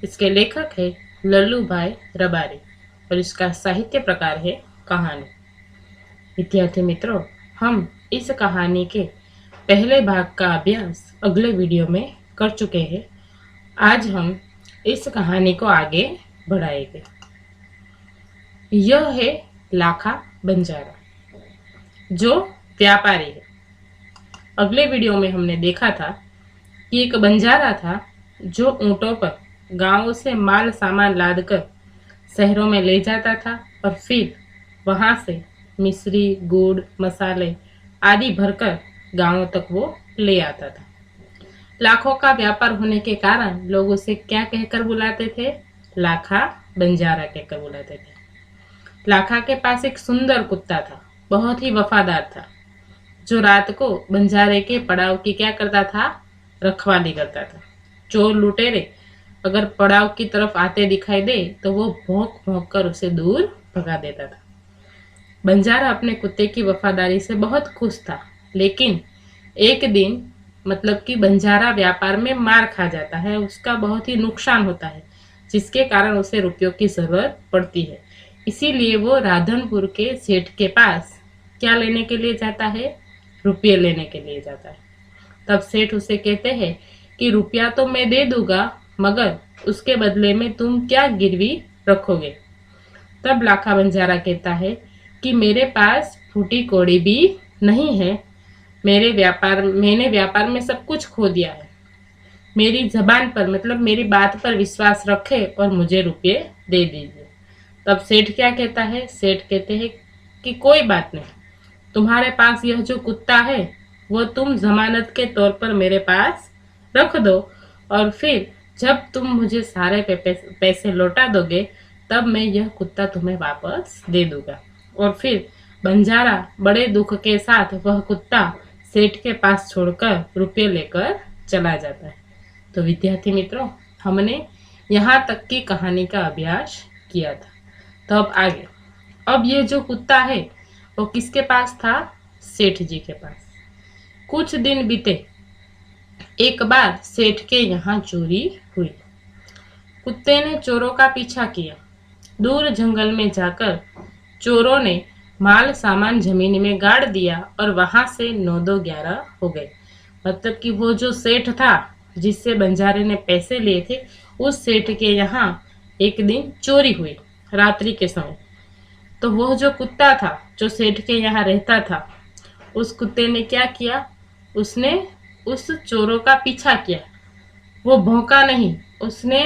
इसके लेखक है लल्लू भाई रबारी और इसका साहित्य प्रकार है कहानी। विद्यार्थी मित्रों, हम इस कहानी के पहले भाग का अभ्यास अगले वीडियो में कर चुके हैं। आज हम इस कहानी को आगे बढ़ाएंगे। यह है लाखा बंजारा, जो व्यापारी है। अगले वीडियो में हमने देखा था कि एक बंजारा था जो ऊंटों पर गांवों से माल सामान लादकर शहरों में ले जाता था और फिर वहां से मिश्री, गुड़, मसाले आदि भरकर गांवों तक वो ले आता था। लाखों का व्यापार होने के कारण लोग उसे क्या कहकर बुलाते थे? लाखा बंजारा कहकर बुलाते थे। लाखा के पास एक सुंदर कुत्ता था, बहुत ही वफादार था, जो रात को बंजारे के पड़ाव की क्या करता था? रखवाली करता था। चोर लुटेरे अगर पड़ाव की तरफ आते दिखाई दे तो वो भौंक भौंक कर उसे दूर भगा देता था। बंजारा अपने कुत्ते की वफादारी से बहुत खुश था, लेकिन एक दिन मतलब कि बंजारा व्यापार में मार खा जाता है, उसका बहुत ही नुकसान होता है, जिसके कारण उसे रुपयों की जरूरत पड़ती है। इसीलिए वो राधनपुर के सेठ के पास क्या लेने के लिए जाता है? रुपये लेने के लिए जाता है। तब सेठ उसे कहते हैं कि रुपया तो मैं दे दूंगा, मगर उसके बदले में तुम क्या गिरवी रखोगे? तब लाखा बंजारा कहता है कि मेरे पास फूटी कौड़ी भी नहीं है। मैंने व्यापार में सब कुछ खो दिया है। मेरी जबान पर मतलब मेरी बात पर विश्वास रखे और मुझे रुपये दे दीजिए। तब सेठ क्या कहता है? सेठ कहते हैं कि कोई बात नहीं, तुम्हारे पास यह जो कुत्ता है वो तुम जमानत के तौर पर मेरे पास रख दो, और फिर जब तुम मुझे सारे पैसे लौटा दोगे तब मैं यह कुत्ता तुम्हें वापस दे दूंगा। और फिर बंजारा बड़े दुख के साथ वह कुत्ता सेठ के पास छोड़कर रुपये लेकर चला जाता है। तो विद्यार्थी मित्रों, हमने यहाँ तक की कहानी का अभ्यास किया था। तो अब आगे, अब ये जो कुत्ता है वो किसके पास था? सेठ जी के पास। कुछ दिन बीते। एक बार सेठ के यहाँ चोरी हुई। कुत्ते ने चोरों का पीछा किया। दूर जंगल में जाकर चोरों ने माल सामान जमीन में गाड़ दिया और वहां से 9-2-11 हो गए। मतलब कि वो जो सेठ था जिससे बंजारे ने पैसे लिए थे, उस सेठ के यहाँ एक दिन चोरी हुई रात्रि के समय। तो वह जो कुत्ता था जो सेठ के यहाँ रहता था, उस कुत्ते ने क्या किया? उसने उस चोरों का पीछा किया। वो भौंका नहीं, उसने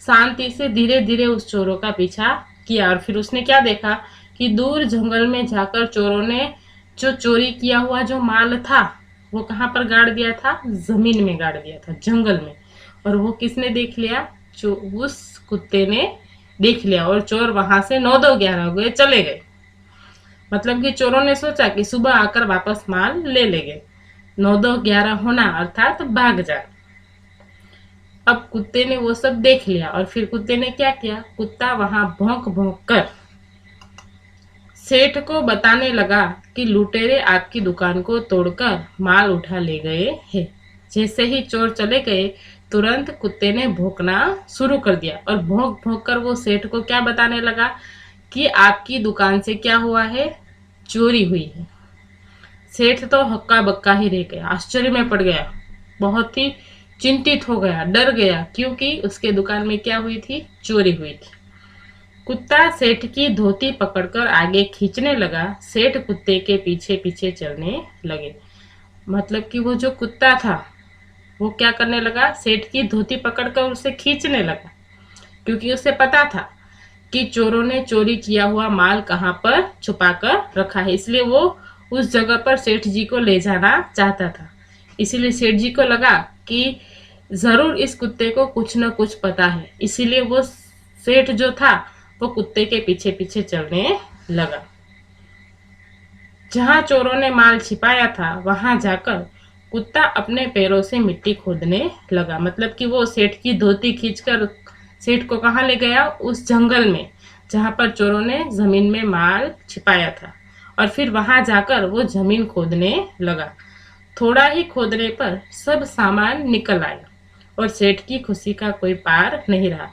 शांति से धीरे धीरे उस चोरों का पीछा किया। और फिर उसने क्या देखा कि दूर जंगल में जाकर चोरों ने जो चोरी किया हुआ जो माल था वो कहाँ पर गाड़ दिया था? जमीन में गाड़ दिया था, जंगल में। और वो किसने देख लिया? उस कुत्ते ने देख लिया, और चोर वहां से 9-2-11 हो गए, चले गए। मतलब कि चोरों ने सोचा कि सुबह आकर वापस माल ले लेंगे। 9-2-11 होना अर्थात भाग जा। अब कुत्ते ने वो सब देख लिया और फिर कुत्ते ने क्या किया? कुत्ता वहां भौंक भौंक कर सेठ को बताने लगा कि लुटेरे आपकी दुकान को तोड़कर माल उठा ले गए हैं। जैसे ही चोर चले गए, तुरंत कुत्ते ने भौंकना शुरू कर दिया और भौंक भौंक कर वो सेठ को क्या बताने लगा कि आपकी दुकान से क्या हुआ है? चोरी हुई है। सेठ तो हक्का बक्का ही रह गया, आश्चर्य में पड़ गया, बहुत ही चिंतित हो गया, डर गया, क्योंकि उसके दुकान में क्या हुई थी? चोरी हुई थी। कुत्ता सेठ की धोती पकड़कर आगे खींचने लगा। सेठ कुत्ते के पीछे पीछे चलने लगे। मतलब कि वो जो कुत्ता था वो क्या करने लगा? सेठ की धोती पकड़कर उसे खींचने लगा, क्योंकि उसे पता था कि चोरों ने चोरी किया हुआ माल कहाँ पर छुपा कर रखा है। इसलिए वो उस जगह पर सेठ जी को ले जाना चाहता था। इसीलिए सेठ जी को लगा कि जरूर इस कुत्ते को कुछ न कुछ पता है, इसीलिए वो सेठ जो था वो कुत्ते के पीछे पीछे चलने लगा। जहां चोरों ने माल छिपाया था वहां जाकर कुत्ता अपने पैरों से मिट्टी खोदने लगा। मतलब कि वो सेठ की धोती खींचकर सेठ को कहाँ ले गया? उस जंगल में जहां पर चोरों ने जमीन में माल छिपाया था। और फिर वहां जाकर वो जमीन खोदने लगा। थोड़ा ही खोदने पर सब सामान निकल आया और सेठ की खुशी का कोई पार नहीं रहा।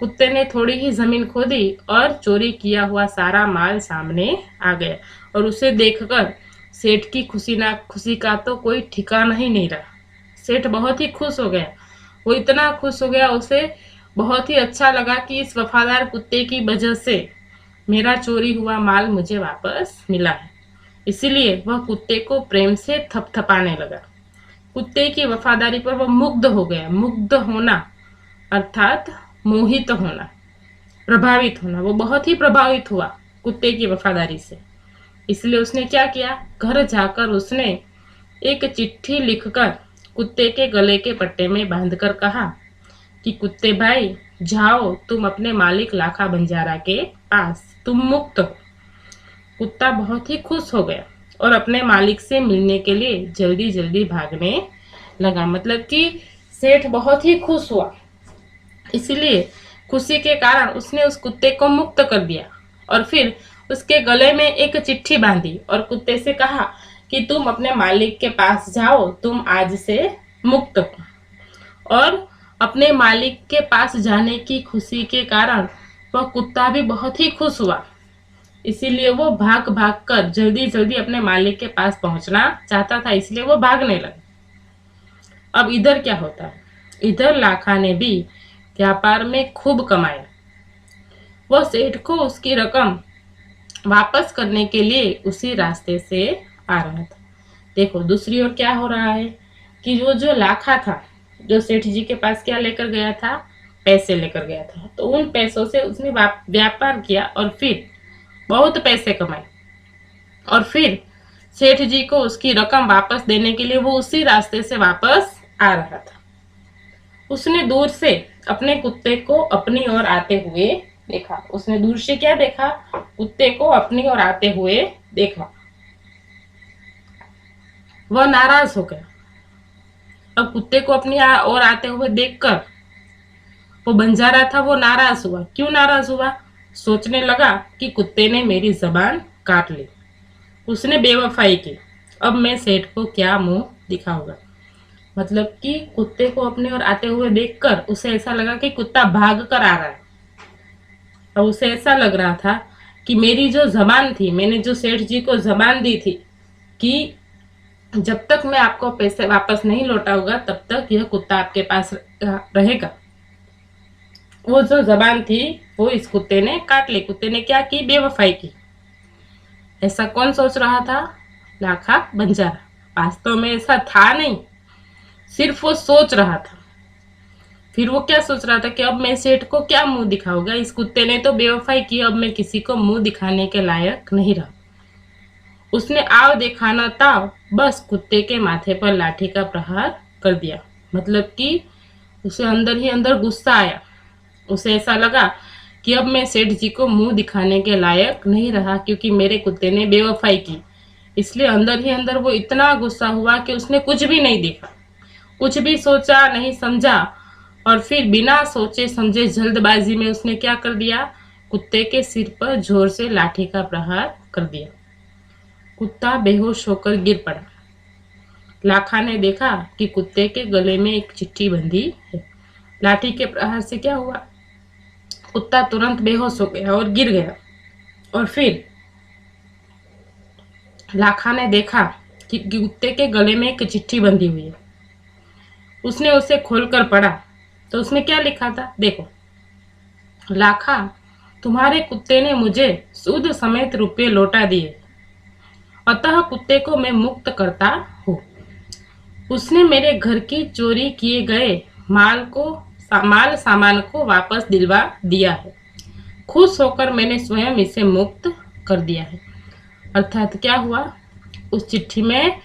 कुत्ते ने थोड़ी ही जमीन खोदी और चोरी किया हुआ सारा माल सामने आ गया, और उसे देखकर सेठ की खुशी का तो कोई ठिकाना ही नहीं रहा। सेठ बहुत ही खुश हो गया। वो इतना खुश हो गया, उसे बहुत ही अच्छा लगा कि इस वफादार कुत्ते की वजह से मेरा चोरी हुआ माल मुझे वापस मिला है। इसीलिए वह कुत्ते को प्रेम से थपथपाने लगा। कुत्ते की वफादारी पर वह मुग्ध हो गया। मुग्ध होना अर्थात मोहित होना, प्रभावित होना। वो बहुत ही प्रभावित हुआ कुत्ते की वफादारी से। इसलिए उसने क्या किया, घर जाकर उसने एक चिट्ठी लिखकर कुत्ते के गले के पट्टे में बांधकर कहा कि कुत्ते भाई जाओ, तुम अपने मालिक लाखा बंजारा के पास, तुम मुक्त हो। कुत्ता बहुत ही खुश हो गया और अपने मालिक से मिलने के लिए जल्दी जल्दी भागने लगा। मतलब कि सेठ बहुत ही खुश हुआ, इसलिए खुशी के कारण उसने उस कुत्ते को मुक्त कर दिया और फिर उसके गले में एक चिट्ठी बांधी और कुत्ते से कहा कि तुम अपने मालिक के पास जाओ, तुम आज से मुक्त हो। और अपने मालिक के पास जाने की खुशी के कारण वह कुत्ता भी बहुत ही खुश हुआ। इसीलिए वो भाग भाग कर जल्दी जल्दी अपने मालिक के पास पहुंचना चाहता था, इसलिए वो भागने लगा। अब इधर क्या होता है, इधर लाखा ने भी व्यापार में खूब कमाया। वह सेठ को उसकी रकम वापस करने के लिए उसी रास्ते से आ रहा था। देखो दूसरी ओर क्या हो रहा है कि वो जो लाखा था, जो सेठ जी के पास क्या लेकर गया था, पैसे लेकर गया था। तो उन पैसों से उसने व्यापार किया और फिर बहुत पैसे कमाए, और फिर सेठ जी को उसकी रकम वापस देने के लिए वो उसी रास्ते से वापस आ रहा था। उसने दूर से अपने कुत्ते को अपनी ओर आते हुए देखा। उसने दूर से क्या देखा, कुत्ते को अपनी ओर आते हुए देखा। वह नाराज हो गया। अब कुत्ते को अपनी ओर आते हुए देखकर वो बंजारा था, वो नाराज हुआ। क्यों नाराज हुआ, सोचने लगा कि कुत्ते ने मेरी जबान काट ली, उसने बेवफाई की, अब मैं सेठ को क्या मुंह दिखाऊंगा। मतलब कि कुत्ते को अपनी ओर आते हुए देखकर उसे ऐसा लगा कि कुत्ता भाग कर आ रहा है, और उसे ऐसा लग रहा था कि मेरी जो जबान थी, मैंने जो सेठ जी को जबान दी थी कि जब तक मैं आपको पैसे वापस नहीं लौटाऊंगा तब तक यह कुत्ता आपके पास रहेगा, वो जो जबान थी वो इस कुत्ते ने काट ली। कुत्ते ने क्या की, बेवफाई की। ऐसा कौन सोच रहा था, लाखा बंजारा। वास्तव में ऐसा था नहीं, सिर्फ वो सोच रहा था। फिर वो क्या सोच रहा था कि अब मैं सेठ को क्या मुंह दिखाऊंगा, इस कुत्ते ने तो बेवफाई की, अब मैं किसी को मुंह दिखाने के लायक नहीं रहा। उसने आव दिखाना था, बस कुत्ते के माथे पर लाठी का प्रहार कर दिया। मतलब कि उसे अंदर ही अंदर गुस्सा आया। उसे ऐसा लगा कि अब मैं सेठ जी को मुंह दिखाने के लायक नहीं रहा, क्योंकि मेरे कुत्ते ने बेवफाई की। इसलिए अंदर ही अंदर वो इतना गुस्सा हुआ कि उसने कुछ भी नहीं देखा, कुछ भी सोचा नहीं समझा, और फिर बिना सोचे समझे जल्दबाजी में उसने क्या कर दिया, कुत्ते के सिर पर जोर से लाठी का प्रहार कर दिया। कुत्ता बेहोश होकर गिर पड़ा। लाखा ने देखा कि कुत्ते के गले में एक चिट्ठी बंधी है। लाठी के प्रहार से क्या हुआ, कुत्ता तुरंत बेहोश हो गया और गिर गया। और फिर लाखा ने देखा कि कुत्ते के गले में एक चिट्ठी बंधी हुई है। उसने उसे खोलकर पढ़ा तो उसमें क्या लिखा था, देखो। लाखा, तुम्हारे कुत्ते ने मुझे सूद समेत रुपये लौटा दिए, अतः कुत्ते को मैं मुक्त करता हूँ। उसने मेरे घर की चोरी किए गए माल सामान को वापस दिलवा दिया है। खुश होकर मैंने स्वयं इसे मुक्त कर दिया है। अर्थात क्या हुआ, उस चिट्ठी में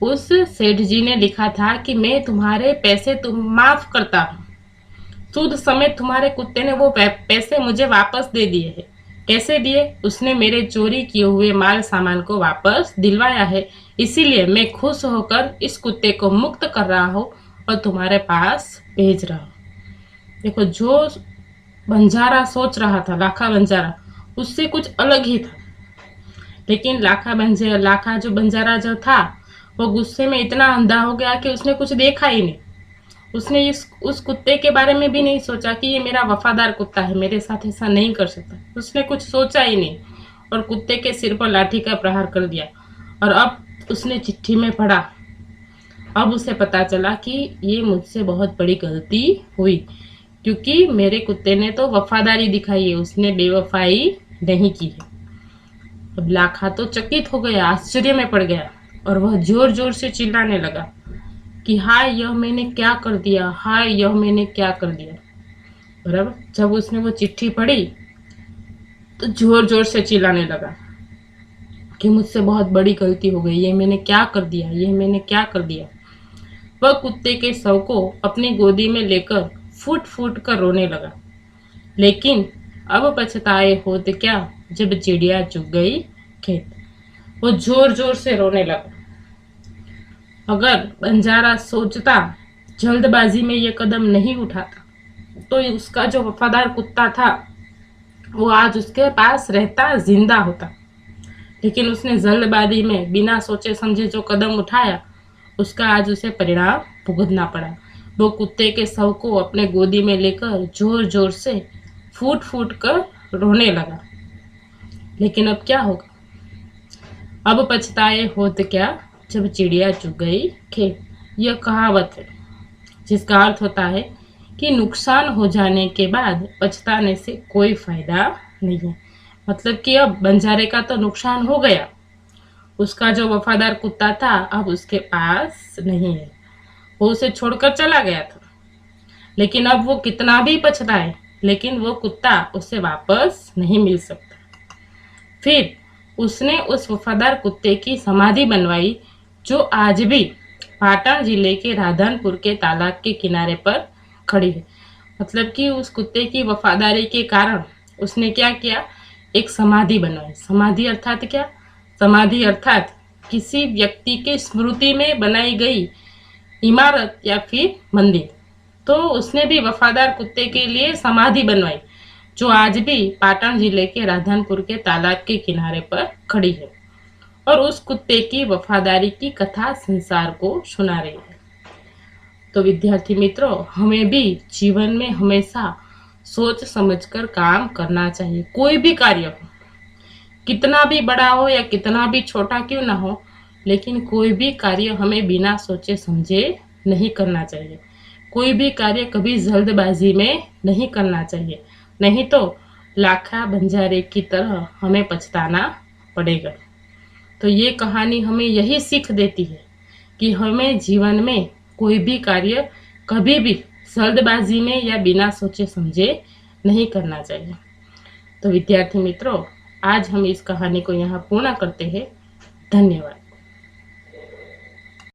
उस सेठ जी ने लिखा था कि मैं तुम्हारे पैसे माफ करता हूँ, सूद समेत तुम्हारे कुत्ते ने वो पैसे मुझे वापस दे दिए हैं। कैसे दिए, उसने मेरे चोरी किए हुए माल सामान को वापस दिलवाया है, इसीलिए मैं खुश होकर इस कुत्ते को मुक्त कर रहा हूँ और तुम्हारे पास भेज रहा हूँ। देखो, जो बंजारा सोच रहा था, लाखा बंजारा, उससे कुछ अलग ही था। लेकिन लाखा जो बंजारा जो था, वो गुस्से में इतना अंधा हो गया कि उसने कुछ देखा ही नहीं। उसने उस कुत्ते के बारे में भी नहीं सोचा कि ये मेरा वफादार कुत्ता है, मेरे साथ ऐसा नहीं कर सकता। उसने कुछ सोचा ही नहीं और कुत्ते के सिर पर लाठी का प्रहार कर दिया। और अब उसने चिट्ठी में पढ़ा, अब उसे पता चला कि ये मुझसे बहुत बड़ी गलती हुई, क्योंकि मेरे कुत्ते ने तो वफादारी दिखाई है, उसने बेवफाई नहीं की है। अब लाखा तो चकित हो गया, आश्चर्य में पड़ गया और वह जोर जोर से चिल्लाने लगा कि हाय, यह मैंने क्या कर दिया, हाय, यह मैंने क्या कर दिया। बराबर जब उसने वो चिट्ठी पढ़ी तो जोर जोर से चिल्लाने लगा कि मुझसे बहुत बड़ी गलती हो गई, ये मैंने क्या कर दिया, ये मैंने क्या कर दिया। वह कुत्ते के शव को अपनी गोदी में लेकर फूट फूट कर रोने लगा। लेकिन अब पछताए होते क्या जब चिड़िया चुग गई खेत। वो जोर जोर से रोने लगा। अगर बंजारा सोचता, जल्दबाजी में ये कदम नहीं उठाता, तो उसका जो वफादार कुत्ता था वो आज उसके पास रहता, जिंदा होता। लेकिन उसने जल्दबाजी में बिना सोचे समझे जो कदम उठाया, उसका आज उसे परिणाम भुगतना पड़ा। वो कुत्ते के शव को अपने गोदी में लेकर जोर जोर से फूट फूट कर रोने लगा। लेकिन अब क्या होगा? अब पछताए होत क्या जब चिड़िया चुग गई खेत। यह कहावत है जिसका अर्थ होता है कि नुकसान हो जाने के बाद पछताने से कोई फायदा नहीं है। मतलब कि अब बंजारे का तो नुकसान हो गया, उसका जो वफादार कुत्ता था अब उसके पास नहीं है, वो उसे छोड़कर चला गया था। लेकिन अब वो कितना भी पछताए, लेकिन वो कुत्ता उसे वापस नहीं मिल सकता। फिर उसने उस वफादार कुत्ते की समाधि बनवाई, जो आज भी पाटन जिले के राधनपुर के तालाब के किनारे पर खड़ी है। मतलब कि उस कुत्ते की वफादारी के कारण उसने क्या किया, एक समाधि बनवाई। समाधि अर्थात क्या? समाधि अर्थात किसी व्यक्ति के स्मृति में बनाई गई इमारत या फिर मंदिर। तो उसने भी वफादार कुत्ते के लिए समाधि बनवाई, जो आज भी पाटन जिले के राधनपुर के तालाब के किनारे पर खड़ी है और उस कुत्ते की वफादारी की कथा संसार को सुना रही है। तो विद्यार्थी मित्रों, हमें भी जीवन में हमेशा सोच समझकर काम करना चाहिए। कोई भी कार्य हो, कितना भी बड़ा हो या कितना भी छोटा क्यों ना हो, लेकिन कोई भी कार्य हमें बिना सोचे समझे नहीं करना चाहिए। कोई भी कार्य कभी जल्दबाजी में नहीं करना चाहिए, नहीं तो लाखा बंजारे की तरह हमें पछताना पड़ेगा। तो ये कहानी हमें यही सीख देती है कि हमें जीवन में कोई भी कार्य कभी भी जल्दबाजी में या बिना सोचे समझे नहीं करना चाहिए। तो विद्यार्थी मित्रों, आज हम इस कहानी को यहाँ पूर्ण करते हैं। धन्यवाद।